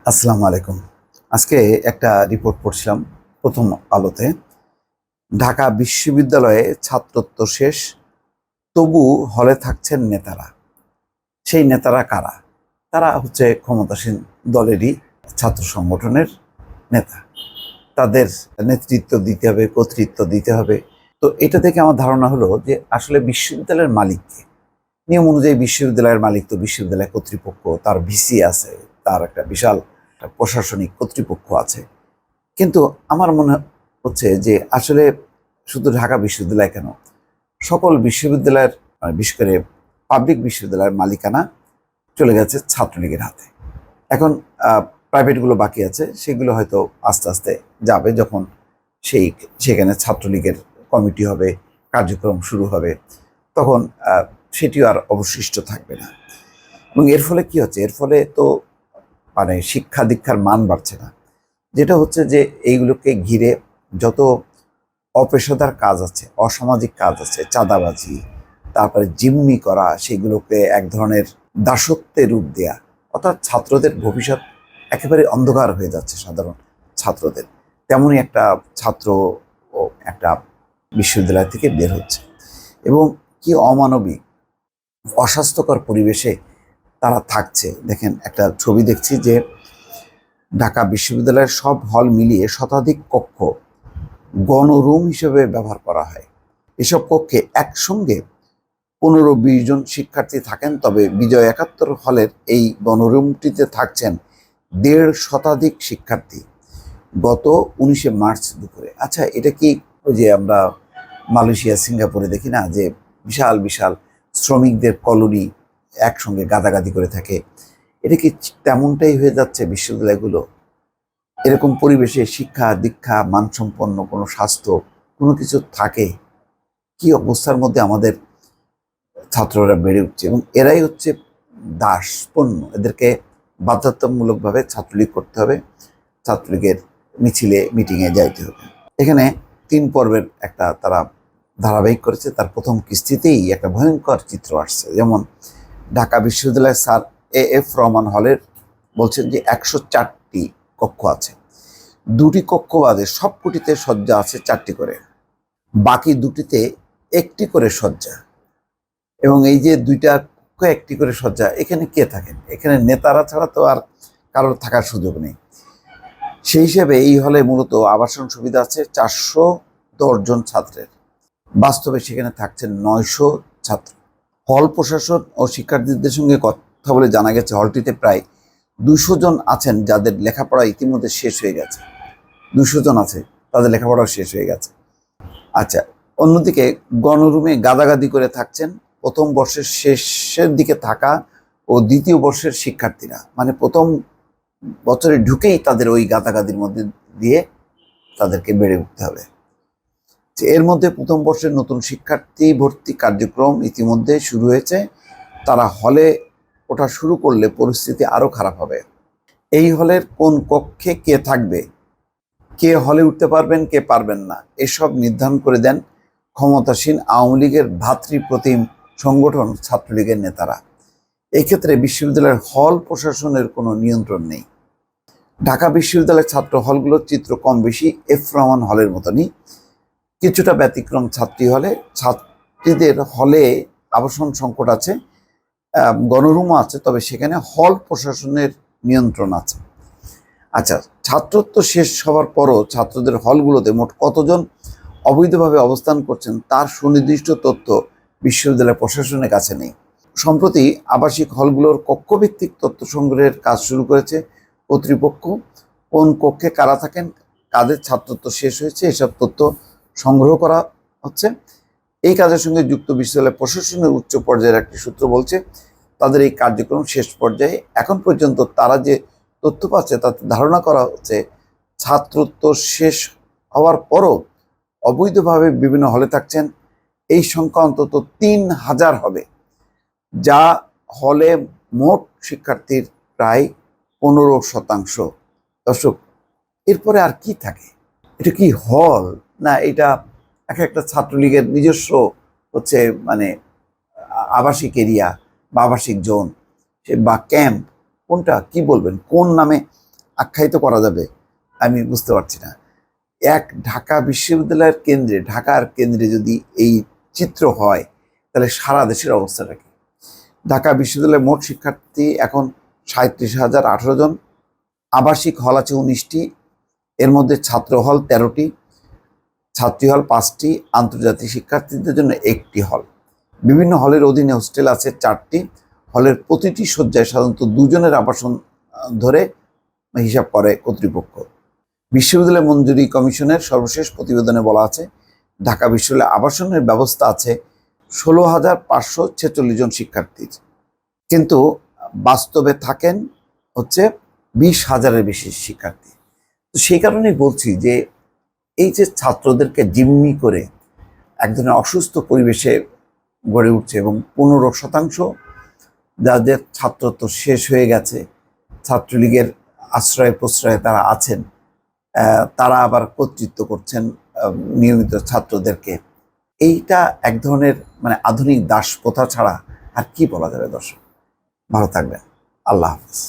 আসসালামু আলাইকুম। আজকে একটা রিপোর্ট পড়ছিলাম প্রথম আলোতে। ঢাকা বিশ্ববিদ্যালয়ে ছাত্রত্ব শেষ, তবু হলে থাকছেন নেতারা। সেই নেতারা কারা? তারা হচ্ছে ক্ষমতাসীন দলেরই ছাত্র সংগঠনের নেতা। তাদের নেতৃত্ব দিতে হবে, কর্তৃত্ব দিতে হবে। তো এটা থেকে আমার ধারণা হলো যে আসলে বিশ্ববিদ্যালয়ের মালিক কে? নিয়ম অনুযায়ী বিশ্ববিদ্যালয়ের মালিক তো বিশ্ববিদ্যালয় কর্তৃপক্ষ, তার ভিসি আছে, তার একটা বিশাল একটা প্রশাসনিক কর্তৃপক্ষ আছে। কিন্তু আমার মনে হচ্ছে যে আসলে শুধু ঢাকা বিশ্ববিদ্যালয় কেন, সকল বিশ্ববিদ্যালয়ের বিশেষ করে পাবলিক বিশ্ববিদ্যালয়ের মালিকানা চলে গেছে ছাত্রলীগের হাতে। এখন প্রাইভেটগুলো বাকি আছে, সেগুলো হয়তো আস্তে আস্তে যাবে যখন সেখানে ছাত্রলীগের কমিটি হবে, কার্যক্রম শুরু হবে, তখন সেটিও আর অবশিষ্ট থাকবে না। এবং এর ফলে কি হচ্ছে? এর ফলে তো মানে শিক্ষা দীক্ষার মান বাড়ছে না। যেটা হচ্ছে যে এইগুলোকে ঘিরে যত অপেশাদার কাজ আছে, অসামাজিক কাজ আছে, চাঁদাবাজি, তারপরে জিম্মি করা, সেগুলোকে এক ধরনের দাসত্বের রূপ দেয়া, অর্থাৎ ছাত্রদের ভবিষ্যৎ একেবারে অন্ধকার হয়ে যাচ্ছে সাধারণ ছাত্রদের। তেমনই একটা ছাত্র ও একটা বিশ্ববিদ্যালয় থেকে বের হচ্ছে এবং কি অমানবিক, অস্বাস্থ্যকর পরিবেশে তারা থাকছে। দেখেন, একটা ছবি দেখছি যে ঢাকা বিশ্ববিদ্যালয়ের সব হল মিলিয়ে শতাধিক কক্ষ গণরুম হিসেবে ব্যবহার করা হয়। এসব কক্ষে একসঙ্গে 15-20 জন শিক্ষার্থী থাকেন। তবে বিজয় 71 হলের এই গণরুমটিতে থাকছেন 1.5 শতাধিক শিক্ষার্থী গত 19শে মার্চ দুপুরে। আচ্ছা, এটা কি ওই যে আমরা মালয়েশিয়া, সিঙ্গাপুরে দেখি না, যে বিশাল বিশাল শ্রমিকদের কলোনি একসঙ্গে গাদাগাদি করে থাকে? এটা কি তেমনটাই হয়ে যাচ্ছে বিশ্ববিদ্যালয়গুলো? এরকম পরিবেশে শিক্ষা দীক্ষা, মানসম্পন্ন কোনো স্বাস্থ্য, কোনো কিছু থাকে? কি অবস্থার মধ্যে আমাদের ছাত্ররা বেড়ে উঠছে, এবং এরাই হচ্ছে দাস পণ্য। এদেরকে বাধ্যতামূলকভাবে ছাত্রলীগ করতে হবে, ছাত্রলীগের মিছিলে মিটিংয়ে যাইতে হবে। এখানে 3 পর্বের একটা তারা ধারাবাহিক করেছে। তার প্রথম কিস্তিতেই একটা ভয়ঙ্কর চিত্র আসছে। যেমন ঢাকা বিশ্ববিদ্যালয়ের স্যার এ.এফ রহমান হলের বলছেন যে 104টি কক্ষ আছে। 2টি কক্ষ বাদে সবকটিতে শয্যা আছে 4টি করে, বাকি 2টিতে 1টি করে শয্যা। এবং এই যে 2টা কক্ষ 1টি করে শয্যা, এখানে কে থাকেন? এখানে নেতারা ছাড়া তো আর কারোর থাকার সুযোগ নেই। সেই হিসেবে এই হলে মূলত আবাসন সুবিধা আছে 410 জন ছাত্রের। বাস্তবে সেখানে থাকছেন 900 ছাত্র। হল প্রশাসন ও শিক্ষার্থীদের সঙ্গে কথা বলে জানা গেছে হলটিতে প্রায় 200 জন আছেন যাদের লেখাপড়া ইতিমধ্যে শেষ হয়ে গেছে। 200 জন আছে, তাদের লেখাপড়াও শেষ হয়ে গেছে। আচ্ছা, অন্যদিকে গণরুমে গাদাগাদি করে থাকছেন প্রথম বর্ষের শেষের দিকে থাকা ও দ্বিতীয় বর্ষের শিক্ষার্থীরা। মানে প্রথম বছরে ঢুকেই তাদের ওই গাদাগাদির মধ্যে দিয়ে তাদেরকে বেড়ে উঠতে হবে। এর মধ্যে প্রথম বর্ষের নতুন শিক্ষার্থী ভর্তি কার্যক্রম ইতিমধ্যে শুরু হয়েছে। তারা হলে ওঠা শুরু করলে পরিস্থিতি আরও খারাপ হবে। এই হলের কোন কক্ষে কে থাকবে, কে হলে উঠতে পারবেন, কে পারবেন না, এসব নির্ধারণ করে দেন ক্ষমতাসীন আওয়ামী লীগের ভাতৃপ্রতিম সংগঠন ছাত্রলীগের নেতারা। এক্ষেত্রে বিশ্ববিদ্যালয়ের হল প্রশাসনের কোনো নিয়ন্ত্রণ নেই। ঢাকা বিশ্ববিদ্যালয়ের ছাত্র হলগুলোর চিত্র কম বেশি এফ রহমান হলের মতনই। কিছুটা ব্যতিক্রম ছাত্রী হলে। ছাত্রীদের হলে আবাসন সংকট আছে, গণরুমও আছে, তবে সেখানে হল প্রশাসনের নিয়ন্ত্রণ আছে। আচ্ছা, ছাত্রত্ব শেষ হওয়ার পরও ছাত্রদের হলগুলোতে মোট কতজন অবৈধভাবে অবস্থান করছেন তার সুনির্দিষ্ট তথ্য বিশ্ববিদ্যালয় প্রশাসনের কাছে নেই। সম্প্রতি আবাসিক হলগুলোর কক্ষভিত্তিক তথ্য সংগ্রহের কাজ শুরু করেছে কর্তৃপক্ষ। কোন কক্ষে কারা থাকেন, কাদের ছাত্রত্ব শেষ হয়েছে, এসব তথ্য সংগ্রহ করা হচ্ছে। এই কাজের সঙ্গে যুক্ত বিশ্ববিদ্যালয় প্রশাসনের উচ্চ পর্যায়ের একটি সূত্র বলছে তাদের এই কার্যক্রম শেষ পর্যায়ে। এখন পর্যন্ত তারা যে তথ্য পাচ্ছে তাতে ধারণা করা হচ্ছে ছাত্রত্ব শেষ হওয়ার পরও অবৈধভাবে বিভিন্ন হলে থাকছেন এই সংখ্যা অন্তত 3000 হবে, যা হলে মোট শিক্ষার্থীর প্রায় 15%। দর্শক, এরপরে আর কি থাকে? এটা কি হল, না এটা এক একটা ছাত্রলীগের নিজস্ব হচ্ছে মানে আবাসিক এরিয়া বা আবাসিক জোন বা ক্যাম্প? কোনটা কি বলবেন, কোন নামে আখ্যায়িত করা যাবে আমি বুঝতে পারছি না। এক ঢাকা বিশ্ববিদ্যালয়ের কেন্দ্রে, ঢাকার কেন্দ্রে যদি এই চিত্র হয়, তাহলে সারা দেশের অবস্থাটা কি? ঢাকা বিশ্ববিদ্যালয়ের মোট শিক্ষার্থী এখন 37,018 জন। আবাসিক হল আছে 19টি, এর মধ্যে ছাত্র হল 13টি, ছাত্রী হল 5টি, আন্তর্জাতিক শিক্ষার্থীদের জন্য 1টি হল। বিভিন্ন হলের অধীনে হোস্টেল আছে 4টি। হলের প্রতিটি শয্যায় সাধারণত 2 জনের আবাসন ধরে হিসাব করে কর্তৃপক্ষ। বিশ্ববিদ্যালয় মঞ্জুরি কমিশনের সর্বশেষ প্রতিবেদনে বলা আছে, ঢাকা বিশ্ববিদ্যালয়ে আবাসনের ব্যবস্থা আছে 16,546 জন শিক্ষার্থীর, কিন্তু বাস্তবে থাকেন হচ্ছে 20,000-এর বেশি শিক্ষার্থী। তো সেই কারণেই বলছি যে এই যে ছাত্রদেরকে জিম্মি করে এক ধরনের অসুস্থ পরিবেশে গড়ে উঠছে, এবং 15% যাদের ছাত্রত্ব শেষ হয়ে গেছে, ছাত্রলীগের আশ্রয় প্রশ্রয়ে তারা আছেন, তারা আবার কর্তৃত্ব করছেন নিয়মিত ছাত্রদেরকে। এইটা এক ধরনের মানে আধুনিক দাস প্রথা ছাড়া আর কি বলা যাবে? দর্শক ভালো থাকবেন, আল্লাহ হাফেজ।